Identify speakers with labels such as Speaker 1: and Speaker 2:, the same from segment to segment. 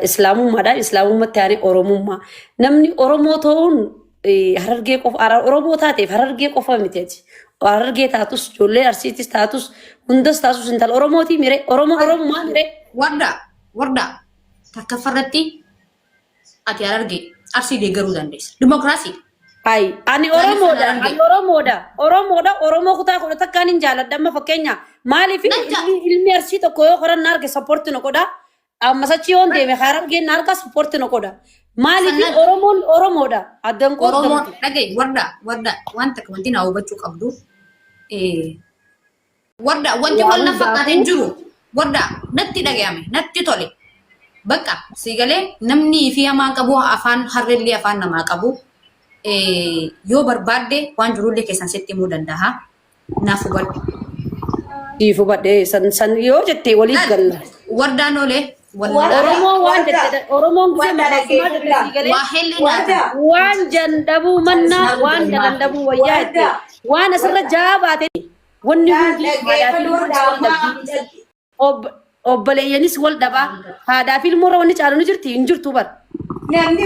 Speaker 1: islaamummaadhaan islaamummaatti aanee oromummaa namni oromoo ta'uun harargee qofa oromoo taateef harargee qofa miteeti harargee taatus ijoollee arsiitis taatus hundas taatus intala oromooti mire oromumaa mire
Speaker 2: warda takka farratti ati harargee arsii deeggaruu dandeessa dimokiraasii
Speaker 1: ay ani oromoo kutaa kudha takkaan hin jaaladha amma fakkeenya maaliif ilmi arsii tokko yoo koran narge sappoorti no godha amma sachi yoon deeme harargeen narga sappoorti no godha maaliif oromoodha addan ko
Speaker 2: oromoo dhagay warda wanta wanti na hubachuu qabdu warda wanti wal na fakkaate hin jiru warda natti dhagayame natti tole bakka sigalee namni fi hamaa qabu afaan harrellee afaan namaa qabu yoo barbaadde waan jirullee keessan sitti himuu danda'a naaf hubadhu
Speaker 1: hubadhe san yoo jettee waliif galla
Speaker 2: wardaan olee
Speaker 1: oromoo waan jette oromoon waan jandabuu mannaa waan dandabuu wayyaa jette waan asirra jaabaate wanni hundi obboleeyyanis wal dhabaa haadhaa fi ilmoorra wanni caalanu jirti hin jirtu bar namni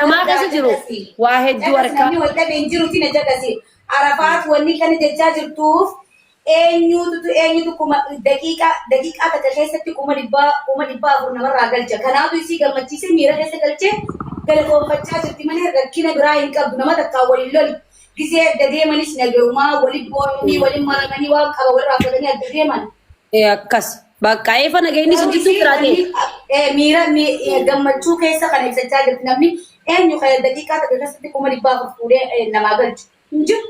Speaker 1: namaa keessa jiru waa hedduu harkaa
Speaker 3: Arafat wanni kan jechaa jirtuuf eenyutu kuma daqiiqaa takka keessatti kuma dhibbaa afur namarraa galcha. Kanaafuu isii gammachiisee miira keessa galchee galfoonfachaa jirti malee rakkina biraa hin qabdu nama takkaa waliin loli. Gisee adda deemanis nagaumaa waliin boonii waliin maramanii waan qaba walirraa fudhatanii adda deeman.
Speaker 1: Akkas bakka eefa nageenyi sun jidduu jiraate.
Speaker 3: Miira gammachuu keessa kan ibsachaa jirti namni eenyu kan daqiiqaa takka keessatti kuma dhibbaa afur fuudhee namaa galchu. Injuru.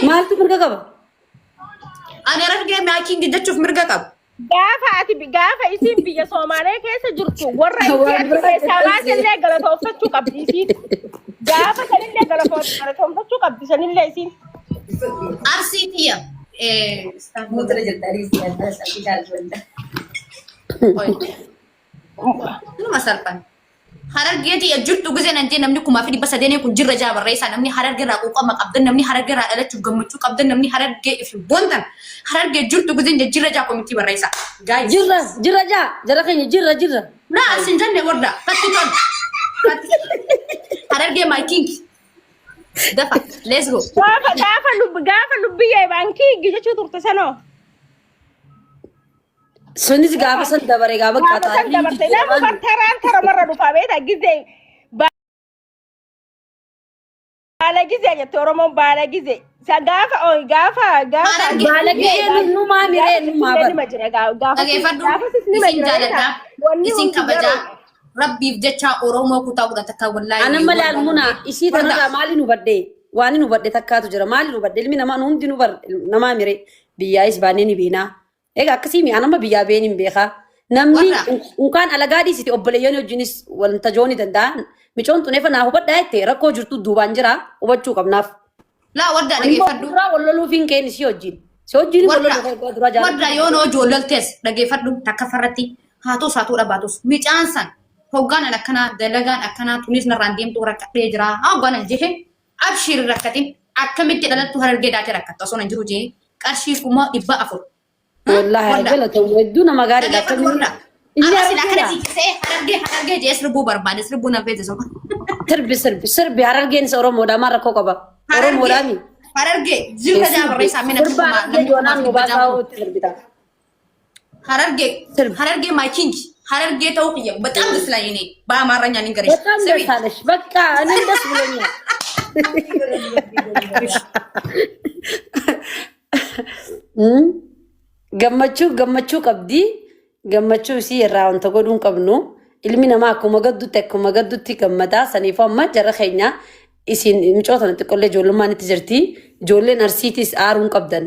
Speaker 1: Maaltu mirga qaba?
Speaker 2: Ani argee maakiin jechuuf mirga qaba.
Speaker 4: Gaafa isin biyya Soomaaliyaa keessa jirtu warra sabaatillee galatoomfachuu qabdi isin. Gaafa sanillee galatoomfachuu qabdi sanillee isin.
Speaker 2: Arsiitiya.
Speaker 3: Motora jirtanii
Speaker 2: Numa salphan. Harargeeti jirtu gisee nan namni kumaa fi dhibba sadeenii kun jirra jaa barreessaa namni harargee irraa quuqama qabdan namni harargee irraa dhalachuuf gammachuu qabdan namni harargee ifi boontan harargee jirtu gisee jirra jaa komitii barreessaa.
Speaker 1: Jirra jaa jara keenya jirra.
Speaker 2: Naa asin janne warda katti tol. Harargee my king. Dafa let's go.
Speaker 4: Gaafa lubbiyyee baankii jechuu turte sanoo.
Speaker 1: Sunis gaafa san dabare gaafa
Speaker 4: qataa. Nama bartaraan tara marra dhufaa beeta gisee baala gisee jette Oromoon baala gisee. Gaafa
Speaker 1: baala gisee numaa miree numaa bar.
Speaker 2: Dhageeffadhu isin jaaladha isin kabajaa rabbiif jecha Oromoo kutaa kudha takka wallaahi.
Speaker 1: Ana malaal muna isii tanarraa maali nu badde waan nu badde takkaatu jira maali nu badde ilmi namaa hundi nu bar namaa miree biyyaayis baanee ni beena. Ega akkasii mi'a nama biyyaa beenin beekaa namni unkaan alagaa dhiisiti obboleeyyoon wajjinis wanta jooni danda'an micoon xuneefa naa hubadhaa jette rakkoo jirtu duubaan jira hubachuu qabnaaf.
Speaker 2: Laa wardaa dhageeffadhu.
Speaker 1: Duraa walloluuf hin kenni si wajjin. Si wajjin walloluu duraa jaalladhu.
Speaker 2: Wardaa yoo noo joolloltees dhageeffadhu takka farratti haatus dhabaatus micaan san hoggaan akkanaa dalagaan akkanaa tunis narraan deemtu rakkatee jira hoggaan jehe abshiir rakkatin akkamitti dhalattu harargee daatee rakkatta osoo nan jiru jee qarshii kuma 400.
Speaker 1: Wallahi jala ta'u hedduu nama gaarii dha.
Speaker 2: Amma sila kana siikisee harargee jee sirbuu barbaade sirbuu na beete soma.
Speaker 1: Sirbi harargeen isa Oromoodha maal rakkoo qaba? Oromoodha mi?
Speaker 2: Harargee jirka jaa barreessaa mina harargee my king harargee ta'uu kiyya በጣም ደስ ላይ እኔ በአማርኛ ንገረኝ።
Speaker 1: በጣም ደስ አለሽ። በቃ እኔም ደስ ብሎኛል። gammachuu qabdi gammachuu isii irraa wanta godhuun qabnu ilmi namaa akkuma gaddutti gammadaa saniifuu amma jarra keenya isin micootana xiqqollee ijoollummaan itti jirti ijoolleen arsiitis aaruun qabdan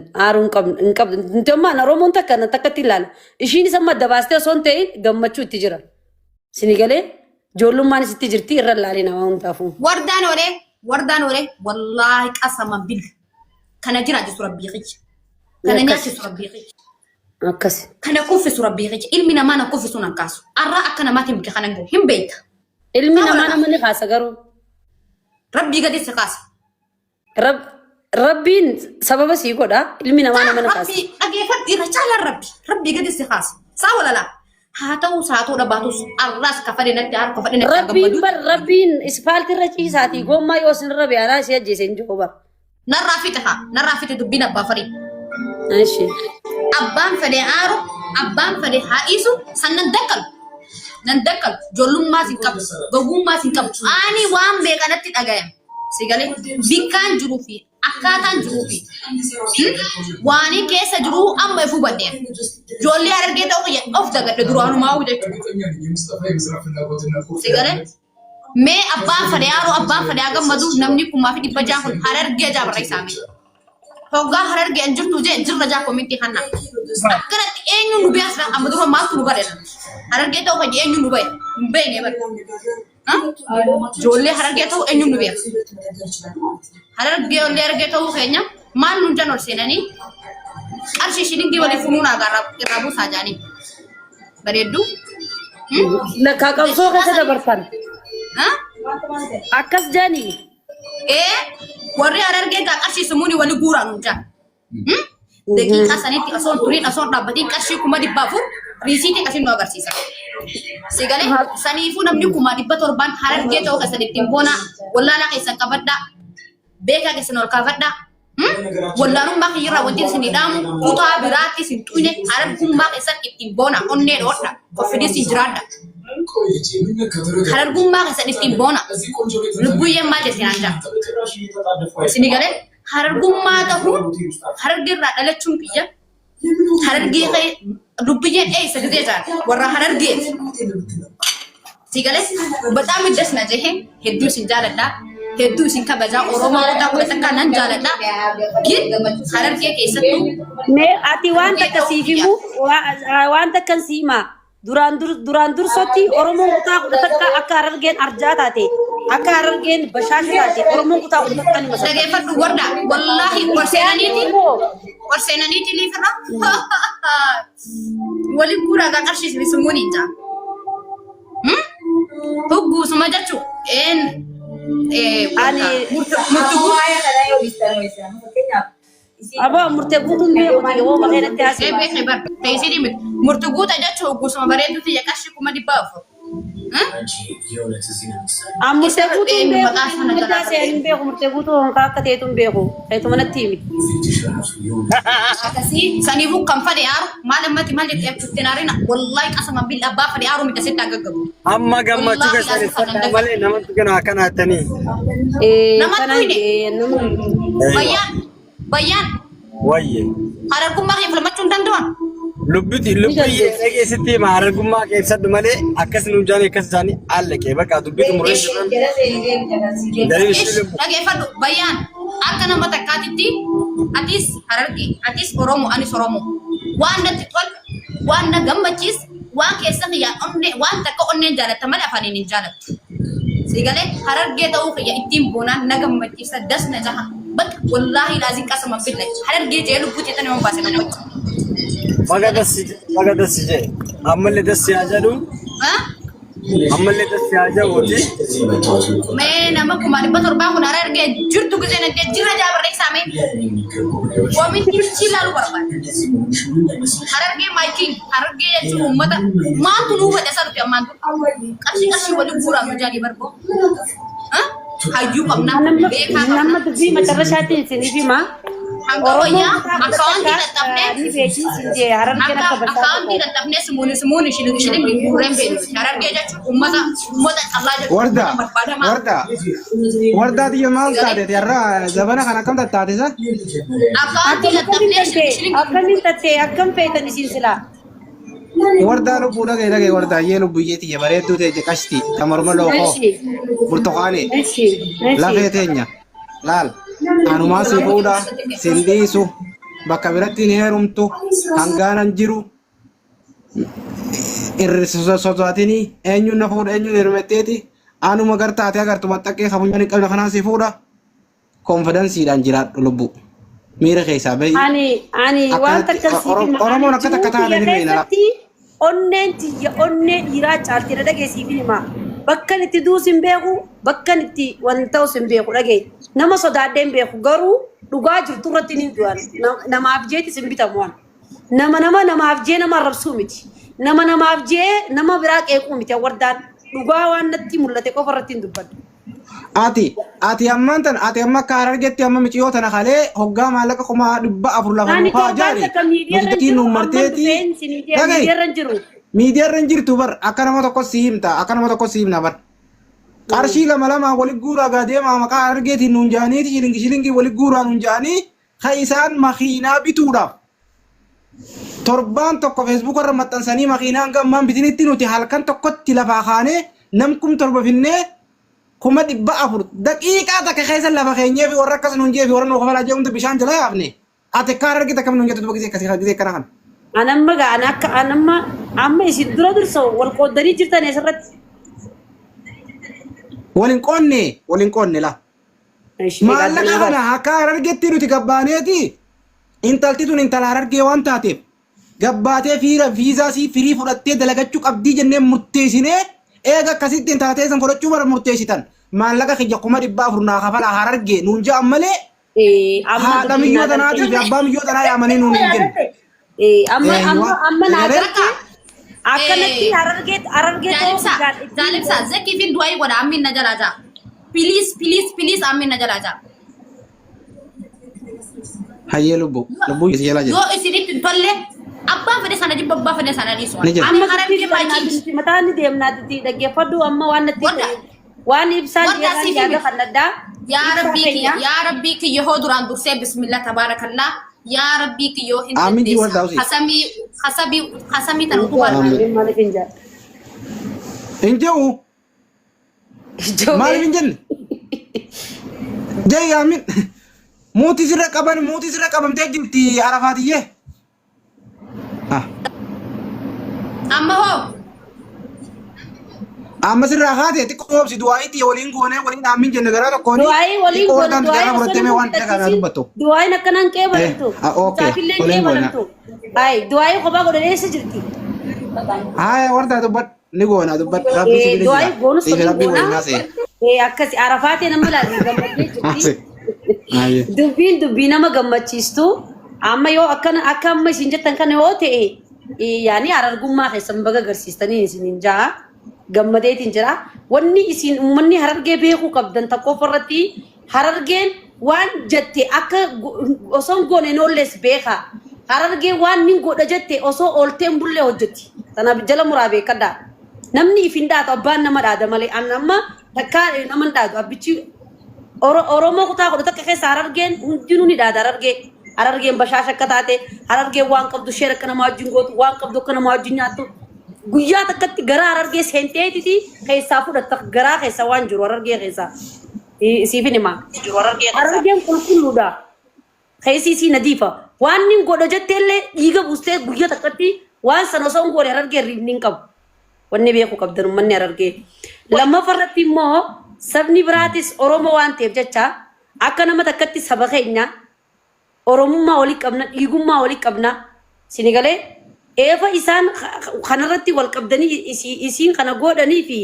Speaker 1: hin qabdan intummaan Oromoon takkatti ilaala ishiinis amma adda baastee osoo hin ta'in gammachuu itti jira sinigalee ijoollummaan itti jirti irra ilaalii namaa hundaafuu.
Speaker 2: Wardaan oole wallaahi qasama bil kana jira jechuun rabbii qiyya kana nyaachisuun rabbii qiyya.
Speaker 1: Akkas.
Speaker 2: Kana kuffisu rabbii qiyya ilmi namaa na kuffisuun akkaasu arraa akka namaatiin bika kana hin beekta.
Speaker 1: Ilmi namaa nama ni kaasa garuu.
Speaker 2: Rabbii gadi si kaasa.
Speaker 1: Rabbiin sababa sii godha ilmi namaa nama naqaasa.
Speaker 2: Rabbi dhageeffadhu irra caalaan rabbi gadi si kaasa saa walala haa ta'u saatuu dhabaatus arraas kafade natti harka fadhe natti
Speaker 1: Rabbiin bar Rabbiin isfaaltii irra ciisaatii gommaa yoo isin irra beeraa si ajjeese hin jiru bar.
Speaker 2: narraa fite dubbiin abbaa farii
Speaker 1: Ishi.
Speaker 2: abbaan fedhe aaru abbaan fedhe haadhiisu san nan dakkalu ijoollummaas hin qabu gowwummaas hin qabu ani waan beekanatti dhagayame si galee bikkaan jiruu fi akkaataan jiruu fi waanii keessa jiruu amma ifuu baddeen ijoollee argee ta'u of dagadhe duraanumaa jechuudha si galee mee abbaan fedhe aaru abbaan fedhe gammadu namni kumaa fi dhibba jaa kun harargee jaabarra isaanii hoggaa harargee an jirtu jee jirra jaa komitti hanna akkanatti eenyu nu beekna amma dura maaltu nu bare harargee ta'u fayyee eenyu nu baye hin beekne bare ijoollee harargee ta'u eenyu nu beeka harargee ta'u keenya maal nu jan ol seenanii qarshii shilingii walii funuun irraa buusaa jaanii bareedduu
Speaker 1: Lakkaa qabsoo keessa dabarsan. Akkas jaanii.
Speaker 2: warri harargee gaa qarshii sumuuni wali guuraan nu jaan daqiiqaa sanitti osoon turiin osoon dhaabbatiin qarshii 400 riisiitii qashin nu agarsiisa. Sigalee saniifuu namni 700 harargee ta'uu keessan ittiin boonaa wallaalaa keessan qabadhaa beekaa keessan ol kaafadhaa wallaalummaa kiyyirraa wanti isin hidhaamu kutaa biraatti isin xuyne harargummaa keessan ittiin boonaa onnee dhoodha koffidii isin jiraadha. harargummaa keessan ittiin boona lubbuyyeen maal jettiin anja isin galee harargummaa ta'uun harargeerraa dhalachuun biyya harargee kee lubbuyyeen eessa gidee jaala warra harargee si galee bataam iddas na jehe hedduu isin jaaladhaa hedduu isin kabajaa oromoo kutaa kudha takkaa nan jaaladhaa gin harargee keessattuu
Speaker 1: Mee ati waan takka siifimu waan takkan siimaa. Duraan dursotti Oromoon kutaa kudha takka akka harargeen arjaa taate akka harargeen bashaasha taate Oromoon kutaa kudha takka ni masaka.
Speaker 2: dhageeffadhu warda wallaahi warseenaniiti liifirra waliin guuraa gaa qarshiisni sumuun hin jaa hugguusuma jechuu
Speaker 1: Abaa murtee guutuun beekuti yoo bakkeetti haasa'e.
Speaker 2: beekne bar teessii miti murtu guuta jechuu hugguusuma bareeduuti ya qarshii 400.
Speaker 1: Murtee guutuun beeku haasa'e hin beeku murtee guutuu honkaa akka ta'etu hin beeku ta'etu manatti himi.
Speaker 2: Akkasii saniifuu kan fadhe aaru maal ammatti maal jettee ibsuutti naarina wallaahi qasama billa abbaa fadhe aaru miti asitti agaggabu.
Speaker 5: Amma gammachuu keessatti malee namatti ganaa akkanaatanii.
Speaker 2: Bayyaan
Speaker 5: Wayye.
Speaker 2: harargummaa kee filmachuun danda'an.
Speaker 5: Lubbitti dhageessitti hima harargummaa keessatti malee akkas nu jaanii akkas isaanii allaqee bakka dubbitu murreessu.
Speaker 2: Dhageeffadhu bayyaan akka nama takkaatitti atis harargee atis oromoo anis oromoo waan natti tolu waan na gammachiis waan keessa kiyyaa onnee waan takka onneen jaalatta malee afaaniin hin jaalattu. Sigalee harargee ta'uu kiyya ittiin boonaan na gammachiisa das na jaha. But wallahi lazim qasama billahi harargee jee lubbuutti tan nama baase nama wajji.
Speaker 5: Maga dassi jee ammallee dassi haa jedhu ammallee dassi haa jedhuuti.
Speaker 2: Mee nama 700 kun harargee jirtu gisee na jira jaabarra isaame oomin dirchi laalu barbaada. Harargee maayikiin harargee jechuun uummata maantu nuu fedhe sanuti ammaan qarshii waliin guuraa majaanii barboo. Hayyuu qabna beekaa qabna.
Speaker 1: Nama dubbii macarrashaatti isiniif hima.
Speaker 2: Hanga wayyaa akkaawwantii dadhabnee akkaawwantii dadhabnee simuuni shilingi guureen beeku. Harargee jechuun uummata callaa jechuudha.
Speaker 6: Wardaa xiyya maal taatee yarra zabana kana akkam taate isa?
Speaker 2: Akkaawwantii dadhabnee shilingi
Speaker 1: akkamiin tattee akkam feetan isiin silaa.
Speaker 6: Wardaa lubbuu dhagee wardaa yee lubbuu iyye xiyya bareedduu ta'e qashti tamarma lookoo burtukaanii lafee teenya laal anumaa si fuudha sindiisu bakka biratti hin heerumtu hangaanan jiru irri sosaatinii eenyuun na fuudha eenyuun heerumetteeti anuma gartaatee agartu maxxaqqee kafunyaan hin qabne kanaan si fuudha konfidansiidhaan jiraadhu lubbuu. Miira keessaa bahi.
Speaker 1: Ani waan takka siifin
Speaker 6: Oromoon akka takka taa'anii ni beekna.
Speaker 1: onneen tiyya onnee dhiiraa caaltee dhageessiifin hima. bakkan itti duus hin beeku bakkan itti waan ta'us hin beeku dhagee nama sodaadhee hin beeku garuu dhugaa jirtu irratti ni du'an namaaf jeetis hin bitamu waan namaaf jee nama arrabsuu miti namaaf jee nama biraa qeequu miti wardaan dhugaa waan natti mul'ate qofa irratti hin dubbadhu.
Speaker 6: Ati ammaan tan ati amma akka Harargeetti amma miciyoo tana kalee hoggaa maallaqa kuma 400 lafa mukaa jaari nuti nu marteeti miidiyaa irra jirtu bar akka nama tokko si himna bar qarshii lama walitti guuraa gaadeemaa maqaa Harargeetiin nuun jaaniiti shilingi walitti guuraa nuun jaanii ka isaan makiinaa bituudhaaf torbaan tokko Facebook irra maxxansanii makiinaan gammaan bitinitti nuti halkan tokkotti lafaa kaanee namkum torba finnee kuma 400 daqiiqaa takka keessa lafa keenyee fi warra akkas nuun jee fi warra nuuf kafalaa jedhamtu bishaan jala yaafne ati akka Harargeetti akkam nuun jettu duba gisee akkana kan.
Speaker 1: Anamma gaan akka amma isin dura dursa wal qooddanii jirtan asirratti.
Speaker 6: Waliin qoonne la. Maallaqa kana akka Harargeetti nuti gabbaaneeti intalti tun intala Harargee waan taateef gabbaatee viizaa sii firii fudhattee dalagachuu qabdii jennee murteessinee eega akkasitti intalatee san fudhachuu bara murteessitan maallaqa kiyya kuma 400 naa kafala Harargee nuun ja'an malee haadha miyyoo tanaatii fi abbaa miyyoo tanaa yaamanii nuun hin jenne.
Speaker 1: amma naagarti akkanatti Harargee
Speaker 2: Zaalibsa zakii fi du'aayi godha ammin na jalaaja please ammin na jalaaja.
Speaker 6: Hayyee lubbuu isa jalaa jira.
Speaker 2: Yoo isinitti tolle abbaan fedhe sana jibba abbaa fedhe sana dhiisu.
Speaker 1: amma Harargee baay'ee mataan deemnaatti dhaggeeffadhu amma waan natti waan ibsaan yaada kan addaa
Speaker 2: yaa rabbii kiyya hoo duraan dursee bismillah tabaarakallah yaa rabbii kiyyo hasamii tan utubaa
Speaker 6: injau maal min jenne jay amin muuti sirra qabamtee jirti Arafaatiyye amma sirraa haate xiqqoo obsi du'aayitti waliin goonee waliin amin jenne garaa tokkoon
Speaker 1: du'aayi waliin goone du'aayin akkanaan qeebalantu saafillee qeebalantu ay du'aayi kophaa godhaneessa jirti
Speaker 6: haya warta dubbat ni goona dubbat
Speaker 1: du'aayi goonus akkasi Arafaatee nama laali gammadee jirti dubbii nama gammachiistu amma yoo akka amma isin jettan kana yoo ta'e yaani Harargummaa keessan baga agarsiistanii isin jaa gammadeetiin jira wanni isin uummanni Harargee beekuu qabdan tokko irratti Harargeen waan jette akka osoo goone noolles beeka Harargee waan nin godha jette osoo oolteen bullee hojjetti tanaaf jala muraa beekadha namni ifin dhaatu abbaan nama dhaada malee amma takka nama dhaadu abbichi Oromoo kutaa godhu takka keessa Harargeen hundinuu ni dhaada Harargeen bashaasha akka taate Harargeen waan qabdu sheer akka nama wajjin gootu waan qabdu akka nama wajjin nyaattu guyyaa takkatti garaa Harargee seenteetiti keessaa fudhatta garaa keessa waan jiru Harargee keessa siifin hima Harargeen qulqulluudha keessi nadiifa waan nin godha jetteellee dhiiga buustee guyyaa takkatti waan sana osoo goone Harargee riibni qabu wanni beeku qabdan uummanni Harargee lammafarratti immoo sabni biraatis Oromoo waan ta'eef jecha akka nama takkatti saba keenya Oromummaa walii qabna dhiigummaa walii qabna sinigalee eefa isaan kanarratti wal qabdanii isiin kana godhanii fi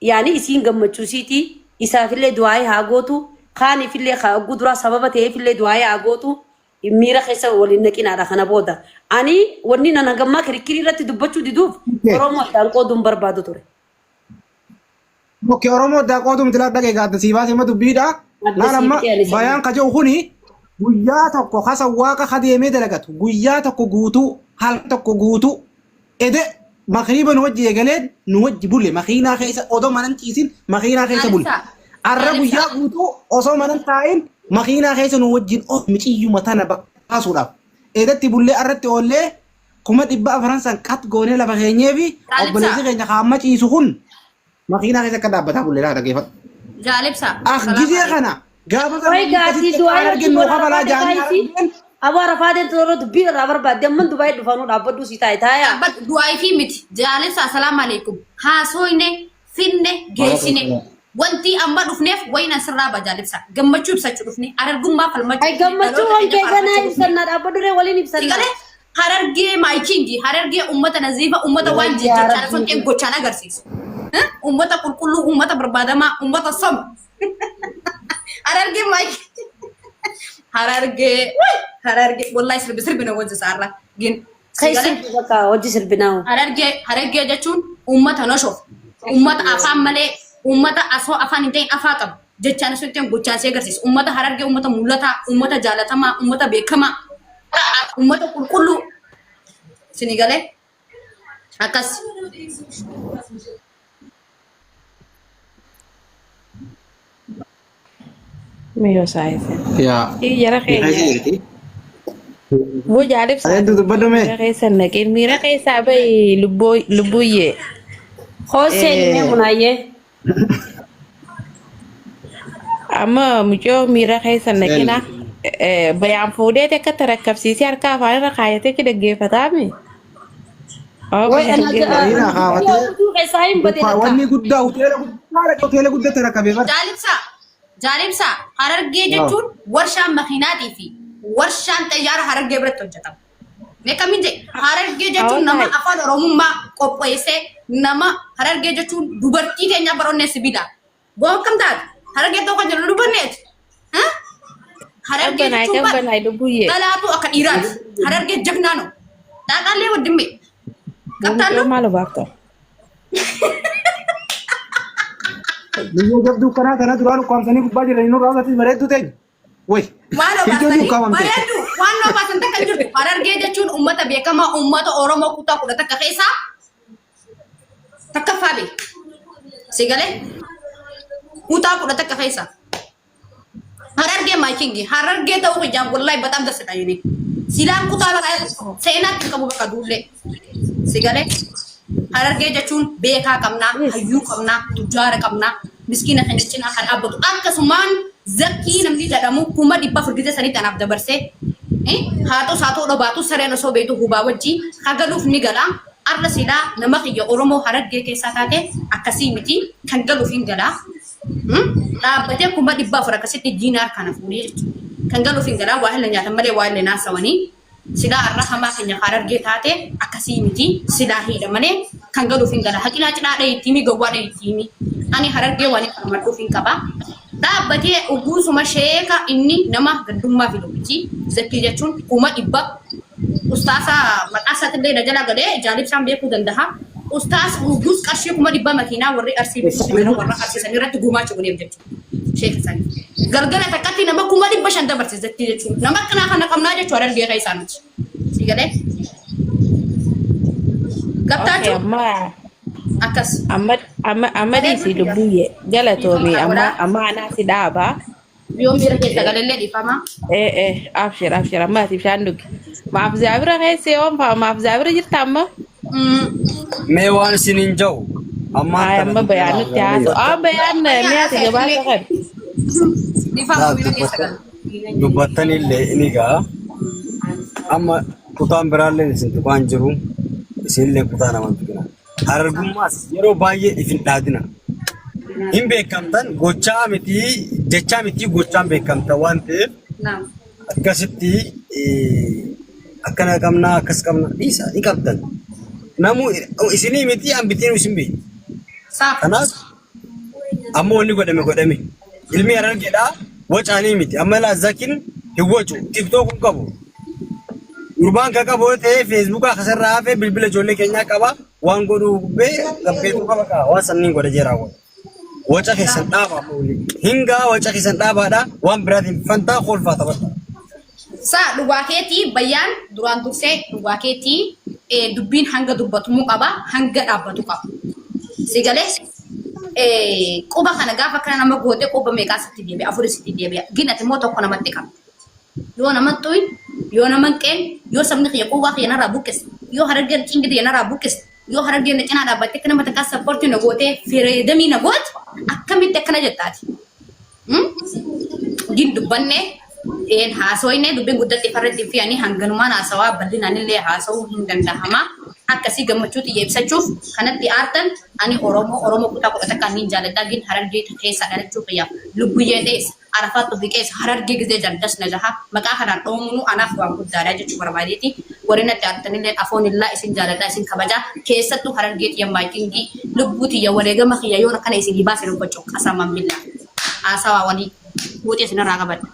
Speaker 1: yaani isiin gammachuusiiti isaafillee du'aayi haa gootu kaaniifillee haa guduraa sababa ta'eefillee du'aayi haa gootu miira keessa waliin naqinaadha kana booda ani wanni nana gammaa kirikiri irratti dubbachuu diduuf Oromoo addaan qooduun barbaadu ture.
Speaker 6: Oke Oromoo addaan qooduun tilaa dhagee gaadda siibaas hima dubbiidha. Naan amma bayaan ka jiru kuni guyyaa tokko hasa waaqa kadeemee dalagatu guyyaa tokko guutuu hal tokko guutuu ede makriba nu wajji egaleen nu wajji bulle makiinaa keessa odoo manan ciisin makiinaa keessa bulle arra guyyaa guutuu osoo manan taa'in makiinaa keessa nu wajjin miciyyuu matana baasuudhaaf edatti bullee arratti oollee kuma 400 san qat goonee lafa keenyee fi obboleessi keenya kaamma ciisu kun makiinaa keessa akka dhaabbataa bullee laa dhageeffatu.
Speaker 2: Jaalibsa.
Speaker 6: Gizee kana gaafa
Speaker 1: Abu Arafaatee toro dubbii irraa barbaadde amman Dubaay dhufanuu dhaabbaduu si taa'e taa'e.
Speaker 2: Du'aayi fi miti jaalibsa assalaamu alaikum haasoyne finne geessine wanti amma dhufneef wayna sirraa bajaalibsa gammachuu ibsachuu dhufne Harargummaa falmachuu.
Speaker 1: Ay gammachuu waan keessanaa ibsannaa dhaabbaduree waliin ibsannaa.
Speaker 2: Harargee maayikingi Harargee uummata naziifa uummata waan jecha sottee gochaan agarsiisu. ummata qulqulluu, ummata barbaadamaa, ummata som. Harargee maayik. Harargee wallahi sirbi na wajji saarra gin.
Speaker 1: Kaisi baka wajji sirbinaawu.
Speaker 2: Harargee jechuun ummata noshoof, ummata afaan malee, ummata asoo afaan hin ta'in afaa qabu. Jechaan osoo ittiin gochaan si agarsiisu. Ummata Harargee, ummata mul'ataa, ummata jaalatamaa, ummata beekamaa, ummata qulqulluu. Sini galee akkas.
Speaker 4: Mio saise.
Speaker 6: Ya.
Speaker 4: Yara kaynya. Wo jalib sa.
Speaker 6: Ayo tutup badu me.
Speaker 4: Mira kaysa nakin. Mira kaysa bay lubuye.
Speaker 1: Hoseen mee munaayyee.
Speaker 4: Amma mucoo mira kaysa nakina. Bayaan fuudhee akka tarakkabsiisee harka afaan irra kaayatee ki dhaggeeffataa mi?
Speaker 6: Ina kaawwatee. Wanni guddaa hoteela guddaa tarakkabee bara.
Speaker 2: Jaalibsa Harargee jechuun warshaan makiinaatii fi warshaan xayyaara Harargee biratti hojjetama. Meeqamiin jedhe Harargee jechuun nama afaan Oromummaa qopheessee nama Harargee jechuun dubartii keenya baroonnee sibiila. Boon kam taate Harargee tokko jiru dubarneeti. Harargee jechuun dhalaatu akka dhiiraati. Harargee jagnaano. Dhaaqaallee waddimme. Qabtaanoo.
Speaker 4: Maal baafta?
Speaker 6: Biyya jabduu kana duraan ukkaamsanii gubbaa jiranii nurraa isaatti bareedduu ta'e. Wai.
Speaker 2: Bareeddu waan noo baasan takka jirtu. Harargee jechuun uummata beekamaa uummata Oromoo kutaa kudha takka keessaa takka faabe. Sigalee kutaa kudha takka keessaa. Harargee maakingi Harargee ta'uu hojjaan wallahi bataan dasita yini. Silaan kutaa bakka seenaatti qabu bakka duullee. Sigalee Harargee jechuun beekaa qabnaa, hayyuu qabnaa, tujjaara qabnaa, miskiina kan cinaa kan dhaabbatu. Akkasumaan zakkii namni jedhamu kuma dhibba furdite sanitti anaaf dabarsee haatoo saatoo dhobaatu sareen osoo beetu hubaa wajjii hagaluuf ni galaa. Arra silaa nama kiyya Oromoo Harargee keessaa taate akkasii miti kan galuuf hin galaa. Dhaabbatee kuma dhibba afur akkasitti diinaar kana fuudhee jechuudha. Kan galuuf hin galaa waa hin nyaatan malee waa hin naasawanii. Sila arra hamaa keenya Harargee taate akkasii miti sila hidha malee kan galuuf hin gala haqilaa cidhaa dhayittiimi gowwaa dhayittiimi ani Harargee waan akka madhuuf hin qaba dhaabbatee uguusuma sheeka inni nama gandummaa fi dubbichi zakkii jechuun kuma dhibba ustaasa maqaasatillee dajala galee jaalibsaan beekuu danda'a ustaas uguus qarshii kuma dhibba makiinaa warri arsii beeksisanii warra arsiisan irratti gumaacha godheef jechuudha sheeka isaanii galgala takkatti nama kuma dhibba shan dabarse zakkii jechuun nama akkanaa kana qabnaa jechuu Harargee keessaa nuti. Sigalee Gaptaatu akkas
Speaker 4: amma diisi lubbuyye galatoomi amma anaa si dhaabaa
Speaker 2: yoo miira keessa galallee dhiifama.
Speaker 4: Abshir amma ati bishaan dhugi maaf zaabira keessa yoo maaf zaabira jirta amma.
Speaker 5: Mee waan isin hin jiru
Speaker 4: amma bayaan nutti haasu bayaan mee ati gabaasa kan.
Speaker 2: Dhiifama miira keessa galallee.
Speaker 5: Dubbattanillee inni gaa amma kutaan biraallee isin tuqaan jiru isinillee kutaa namatti gina. Harargummaas yeroo baay'ee ifin dhaadina. Hin beekamtan gochaa miti jechaa miti gochaan beekamta waan ta'eef akkasitti akkana qabnaa akkas qabna dhiisa ni qabdan. Namu isinii miti hambitiin isin beekti. Kanaaf ammoo wanni godhame ilmi Harargeedhaa wacaanii miti amma laazakin hin wacu tiktookun qabu. Gurbaan kan qabu ta'ee feesbuukaa akkasirraa hafee bilbila ijoollee keenyaa qaba waan godhuu gubbee gabbeetu qaba waan sanniin godha jeeraawwan. Waca keessan dhaabaa hingaa waca keessan dhaabaadha waan biraatiin fantaa kolfaa taphata.
Speaker 2: Saa dhugaa keetii bayyaan duraan dursee dhugaa keetii dubbiin hanga dubbatumuu qaba hanga dhaabbatu qaba. Sigalee quba kana gaafa kana nama gootee quba meeqaa sitti deebi'a afurii sitti deebi'a ginati immoo tokko namatti qaba. Yoo naman tuin yoo naman qeen yoo sabni kiyya quba kiyya narraa buqqis yoo Harargeen cingiti kiyya narraa buqqis yoo Harargeen cinaa dhaabbattee akka nama takkaa sappoortii na gootee fireedamii na goote akkamitti akkana jettaati. Gin dubbannee haasawiinee dubbiin guddatti farratti fe'anii hanganumaan haasawaa bal'inaanillee haasawuu hin danda'ama. Akkasii gammachuu xiyya ibsachuuf kanatti aartan ani Oromoo kutaa kudha takkaan niin jaaladhaa gin Harargee keessaa dhalachuu kiyyaaf lubbuyyee dheessa. Arafat biqees harargee gizee jaldas na jaha maqaa kanaan dhoomunu anaaf waan guddaadha jechuu barbaadeeti warreen adda addanillee afoon illaa isin jaaladha isin kabajaa keessattuu harargee xiyya maayikingii lubbuu xiyya wareegama kiyya yoon akkana isin hibaa isin hubachuu qasaman billaa haasawaa walii buutee isin irraa qabadha.